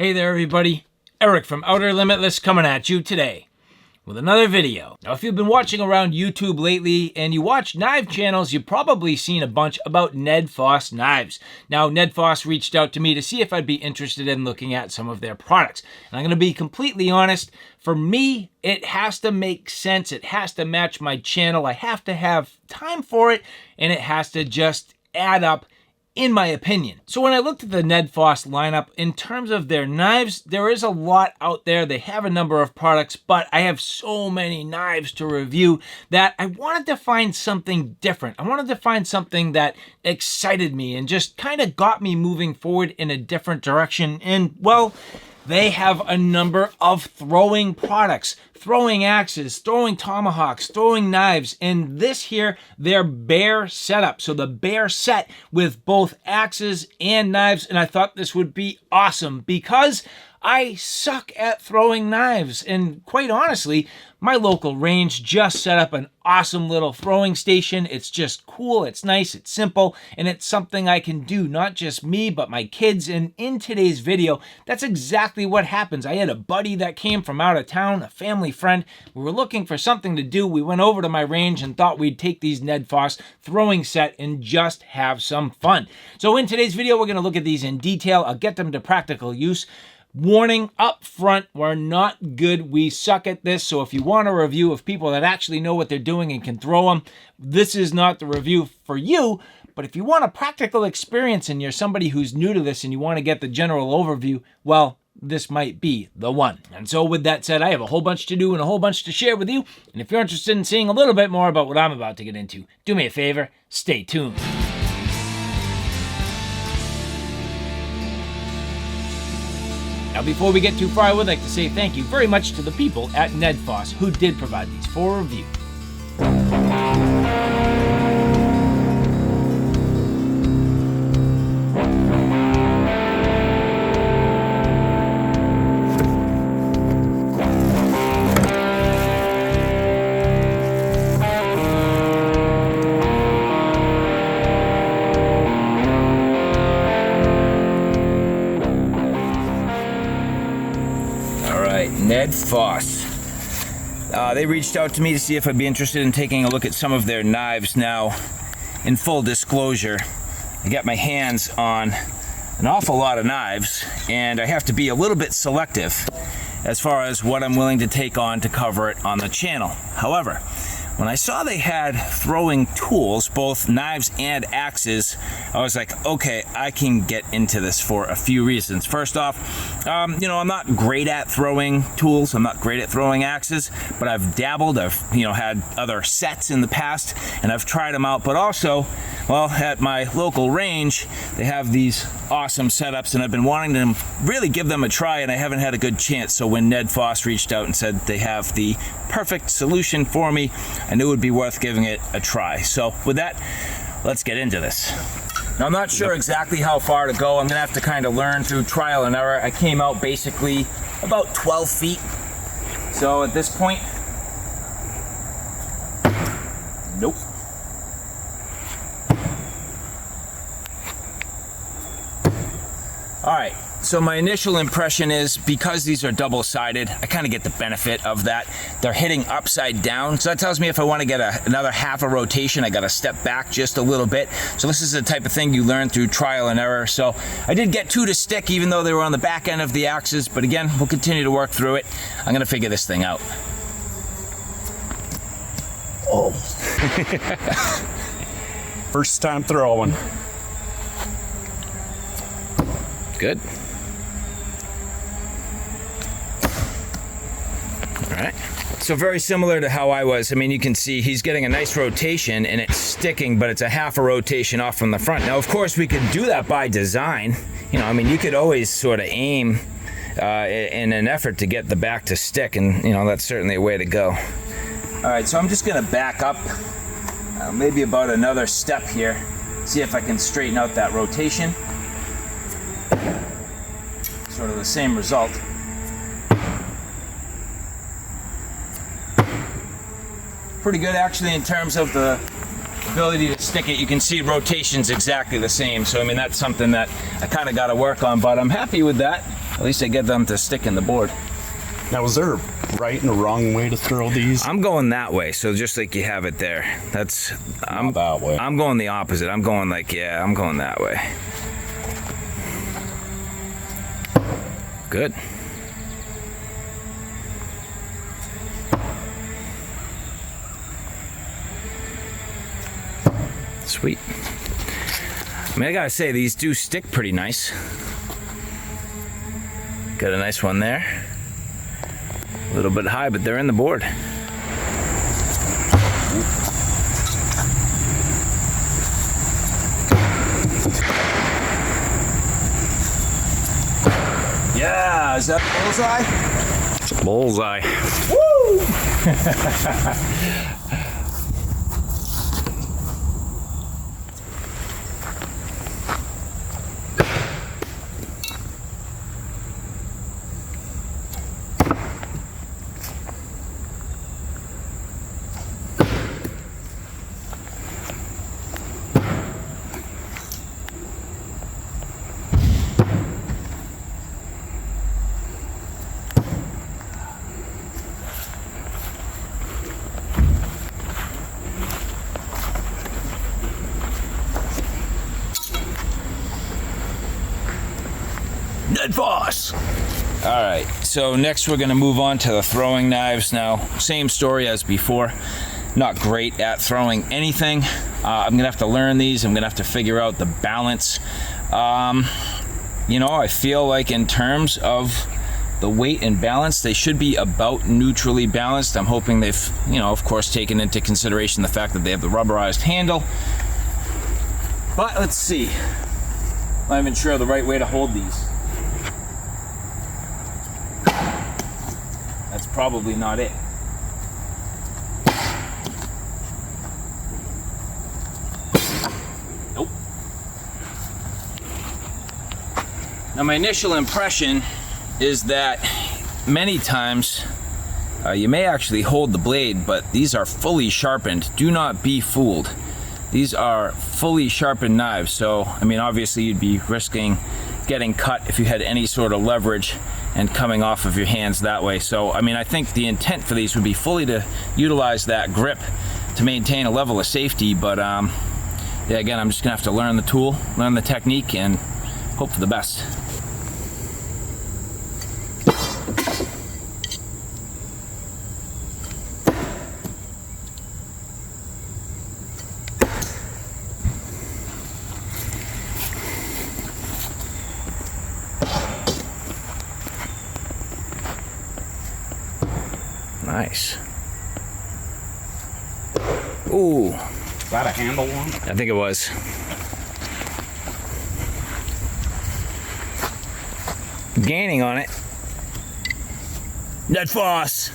Hey there everybody, Eric from Outer Limitless coming at you today with another video. Now if you've been watching around YouTube lately and you watch knife channels, you've probably seen a bunch about Nedfoss knives. Now Nedfoss reached out to me to see if I'd be interested in looking at some of their products. And I'm going to be completely honest, for me it has to make sense, it has to match my channel, I have to have time for it, and it has to just add up in my opinion. So when I looked at the Nedfoss lineup, in terms of their knives, there is a lot out there. They have a number of products, but I have so many knives to review that I wanted to find something different. I wanted to find something that excited me and just kind of got me moving forward in a different direction. And well, they have a number of throwing products, throwing axes, throwing tomahawks, throwing knives, and this here, their bear setup. So the bear set with both axes and knives, and I thought this would be awesome because I suck at throwing knives, and quite honestly, my local range just set up an awesome little throwing station. It's just cool, it's nice, it's simple, and it's something I can do, not just me, but my kids. And in today's video, that's exactly what happens. I had a buddy that came from out of town, a family friend. We were looking for something to do. We went over to my range and thought we'd take these Nedfoss throwing set and just have some fun. So in today's video, we're gonna look at these in detail. I'll get them to practical use. Warning up front, we're not good. We suck at this. So if you want a review of people that actually know what they're doing and can throw them, this is not the review for you. But if you want a practical experience and you're somebody who's new to this and you want to get the general overview, well, this might be the one. And so with that said, I have a whole bunch to do and a whole bunch to share with you. And if you're interested in seeing a little bit more about what I'm about to get into, do me a favor, stay tuned. Now, before we get too far, I would like to say thank you very much to the people at Nedfoss who did provide these for review. Nedfoss. They reached out to me to see if I'd be interested in taking a look at some of their knives. Now, in full disclosure, I got my hands on an awful lot of knives, and I have to be a little bit selective as far as what I'm willing to take on to cover it on the channel. However, when I saw they had throwing tools, both knives and axes, I was like, okay, I can get into this for a few reasons. First off, I'm not great at throwing tools. I'm not great at throwing axes, but I've dabbled. I've, had other sets in the past, and I've tried them out. But also, well, at my local range, they have these awesome setups, and I've been wanting to really give them a try, and I haven't had a good chance. So when Nedfoss reached out and said they have the perfect solution for me, I knew it would be worth giving it a try. So with that, let's get into this. Now, I'm not sure exactly how far to go. I'm gonna have to kind of learn through trial and error. I came out basically about 12 feet. So at this point, nope. All right, so my initial impression is because these are double-sided, I kind of get the benefit of that. They're hitting upside down, so that tells me if I want to get another half a rotation, I got to step back just a little bit. So this is the type of thing you learn through trial and error. So I did get two to stick, even though they were on the back end of the axes, but again, we'll continue to work through it. I'm going to figure this thing out. Oh. First time throwing. Good. All right. So very similar to how I was. I mean, you can see he's getting a nice rotation and it's sticking, but it's a half a rotation off from the front. Now, of course, we could do that by design. You could always sort of aim in an effort to get the back to stick, and, that's certainly a way to go. All right, so I'm just going to back up maybe about another step here, see if I can straighten out that rotation. Sort of the same result. Pretty good actually in terms of the ability to stick it. You can see rotation's exactly the same. So I mean, that's something that I kind of got to work on, but I'm happy with that. At least I get them to stick in the board. Now, is there a right and a wrong way to throw these? I'm going that way, so just like you have it there. I'm that way. I'm going the opposite. I'm going like, yeah, I'm going that way. Good. Sweet. I mean, I gotta say, these do stick pretty nice. Got a nice one there. A little bit high, but they're in the board. Yeah, is that bullseye? Bullseye. Woo! Nedfoss! All right, so next we're gonna move on to the throwing knives. Now, same story as before. Not great at throwing anything. I'm gonna have to learn these. I'm gonna have to figure out the balance. You know, I feel like in terms of the weight and balance, they should be about neutrally balanced. I'm hoping they've, you know, of course, taken into consideration the fact that they have the rubberized handle. But let's see. I'm not even sure of the right way to hold these. That's probably not it. Nope. Now my initial impression is that many times you may actually hold the blade, but these are fully sharpened. Do not be fooled. These are fully sharpened knives, so I mean obviously you'd be risking getting cut if you had any sort of leverage and coming off of your hands that way. So I mean, I think the intent for these would be fully to utilize that grip to maintain a level of safety, but yeah, again, I'm just gonna have to learn the tool, learn the technique, and hope for the best. Nice. Ooh. Is that a handle one? I think it was. Gaining on it. Nedfoss.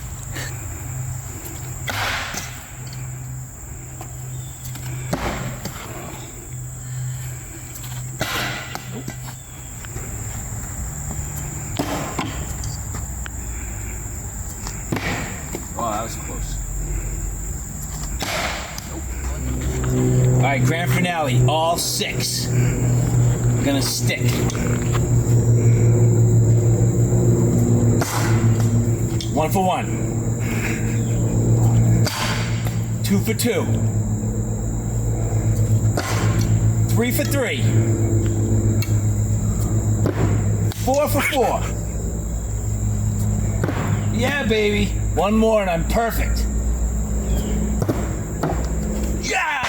Oh, that was close. Nope. All right, grand finale, all 6. Gonna stick. 1 for 1. 2 for 2. 3 for 3. 4 for 4. Yeah, baby. 1 more and I'm perfect. Yeah!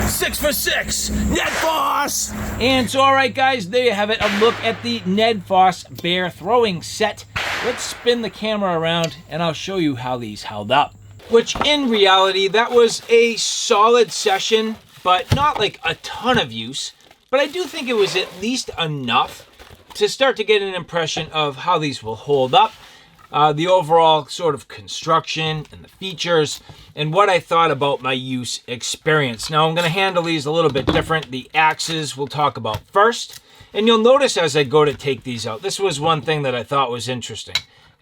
6 for 6. Nedfoss! And so, all right, guys, there you have it. A look at the Nedfoss bear throwing set. Let's spin the camera around and I'll show you how these held up. Which, in reality, that was a solid session, but not like a ton of use. But I do think it was at least enough to start to get an impression of how these will hold up. The overall sort of construction and the features and what I thought about my use experience. Now I'm going to handle these a little bit different. The axes we'll talk about first, and you'll notice as I go to take these out, this was one thing that I thought was interesting.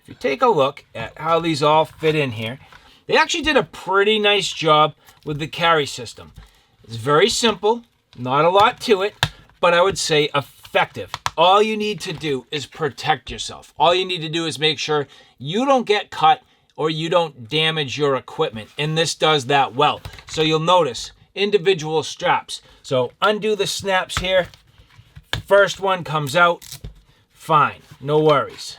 If you take a look at how these all fit in here, they actually did a pretty nice job with the carry system. It's very simple, not a lot to it, but I would say effective. All you need to do is protect yourself. All you need to do is make sure you don't get cut or you don't damage your equipment. And this does that well. So you'll notice individual straps. So undo the snaps here. First one comes out, fine, no worries.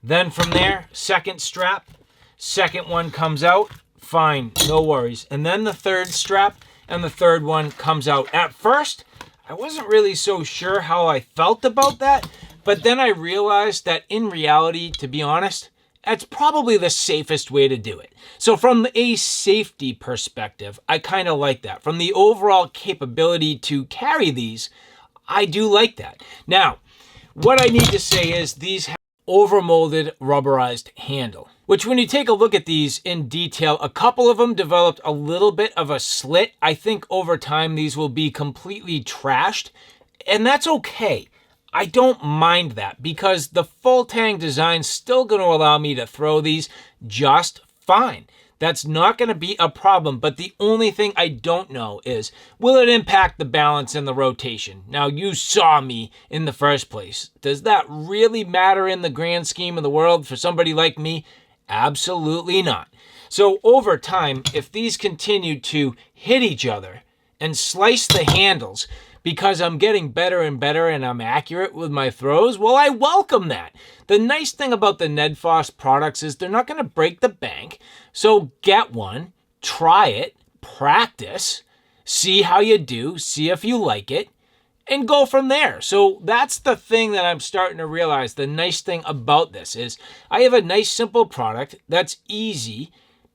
Then from there, second strap, second one comes out, fine, no worries. And then the third strap and the third one comes out. At first, I wasn't really so sure how I felt about that, but then I realized that in reality, to be honest, that's probably the safest way to do it. So from a safety perspective, I kind of like that. From the overall capability to carry these, I do like that. Now, what I need to say is these have overmolded rubberized handle, which when you take a look at these in detail, a couple of them developed a little bit of a slit. I think over time these will be completely trashed, and that's okay. I don't mind that because the full tang design's still going to allow me to throw these just fine. That's not going to be a problem, but the only thing I don't know is, will it impact the balance and the rotation? Now, you saw me in the first place. Does that really matter in the grand scheme of the world for somebody like me? Absolutely not. So over time, if these continue to hit each other and slice the handles, because I'm getting better and better and I'm accurate with my throws, well, I welcome that. The nice thing about the Nedfoss products is they're not going to break the bank. So get one, try it, practice, see how you do, see if you like it, and go from there. So that's the thing that I'm starting to realize. The nice thing about this is I have a nice, simple product that's easy.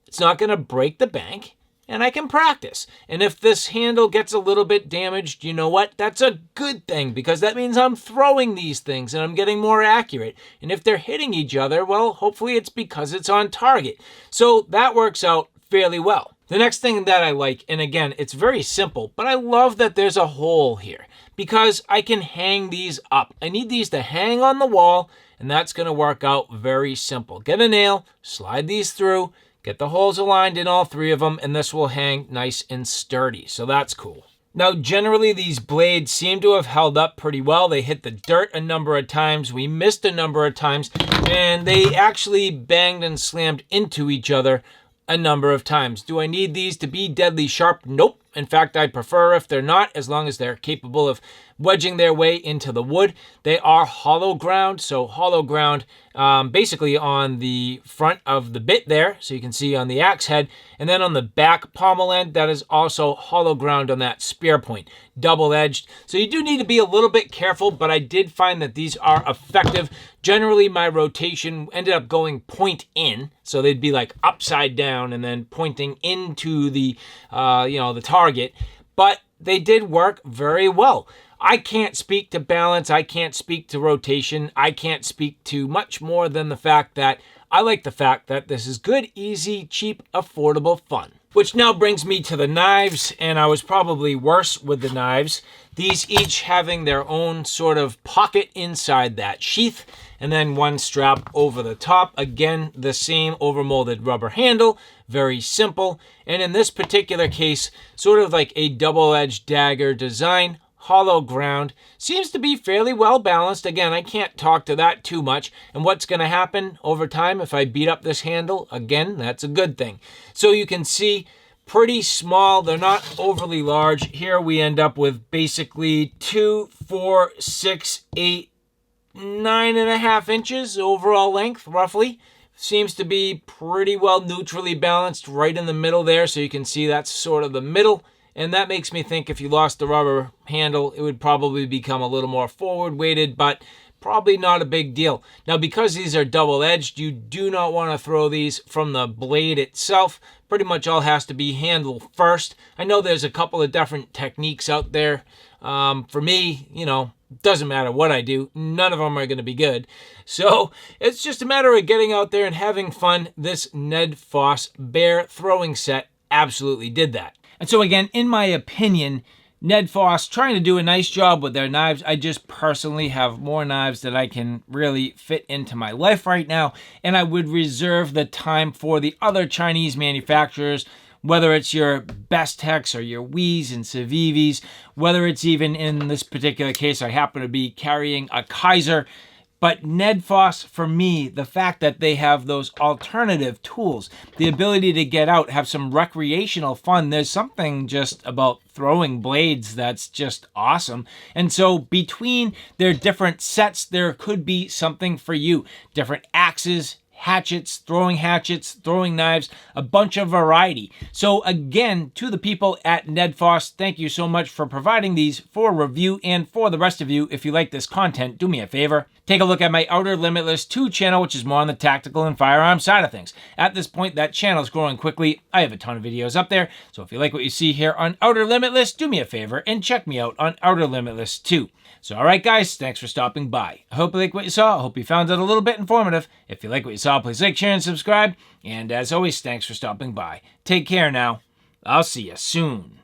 It's not going to break the bank. And I can practice. And if this handle gets a little bit damaged, you know what? That's a good thing because that means I'm throwing these things and I'm getting more accurate. And if they're hitting each other, well, hopefully it's because it's on target. So that works out fairly well. The next thing that I like, and again, it's very simple, but I love that there's a hole here because I can hang these up. I need these to hang on the wall, and that's going to work out very simple. Get a nail, slide these through, get the holes aligned in all three of them, and this will hang nice and sturdy. So that's cool. Now, generally, these blades seem to have held up pretty well. They hit the dirt a number of times. We missed a number of times, and they actually banged and slammed into each other a number of times. Do I need these to be deadly sharp? Nope. In fact, I prefer if they're not, as long as they're capable of wedging their way into the wood. They are hollow ground, so hollow ground basically on the front of the bit there, so you can see on the axe head, and then on the back pommel end, that is also hollow ground on that spear point, double-edged. So you do need to be a little bit careful, but I did find that these are effective. Generally, my rotation ended up going point in, so they'd be like upside down and then pointing into the, the target, but they did work very well. I can't speak to balance. I can't speak to rotation. I can't speak to much more than the fact that I like the fact that this is good, easy, cheap, affordable fun. Which now brings me to the knives, and I was probably worse with the knives. These each having their own sort of pocket inside that sheath, and then one strap over the top. Again, the same overmolded rubber handle, very simple. And in this particular case, sort of like a double-edged dagger design, hollow ground, seems to be fairly well balanced. Again, I can't talk to that too much. And what's going to happen over time if I beat up this handle? Again, that's a good thing. So you can see pretty small. They're not overly large. Here we end up with basically 2, 4, 6, 8, 9.5 inches overall length, roughly. Seems to be pretty well neutrally balanced right in the middle there. So you can see that's sort of the middle. And that makes me think if you lost the rubber handle, it would probably become a little more forward weighted, but probably not a big deal. Now, because these are double-edged, you do not want to throw these from the blade itself. Pretty much all has to be handle first. I know there's a couple of different techniques out there. For me, doesn't matter what I do. None of them are going to be good. So it's just a matter of getting out there and having fun. This Nedfoss bear throwing set absolutely did that. And so again, in my opinion, Nedfoss trying to do a nice job with their knives. I just personally have more knives that I can really fit into my life right now, and I would reserve the time for the other Chinese manufacturers, whether it's your Bestecs or your Wiis and Civivis, whether it's even in this particular case, I happen to be carrying a Kaiser. But Nedfoss, for me, the fact that they have those alternative tools, the ability to get out, have some recreational fun, there's something just about throwing blades that's just awesome. And so between their different sets, there could be something for you. Different axes, hatchets, throwing knives, a bunch of variety. So again, to the people at Nedfoss, thank you so much for providing these for review. And for the rest of you, if you like this content, do me a favor. Take a look at my Outer Limitless 2 channel, which is more on the tactical and firearm side of things. At this point, that channel is growing quickly. I have a ton of videos up there. So if you like what you see here on Outer Limitless, do me a favor and check me out on Outer Limitless 2. So all right, guys, thanks for stopping by. I hope you like what you saw. I hope you found it a little bit informative. If you like what you saw, please like, share, and subscribe. And as always, thanks for stopping by. Take care now. I'll see you soon.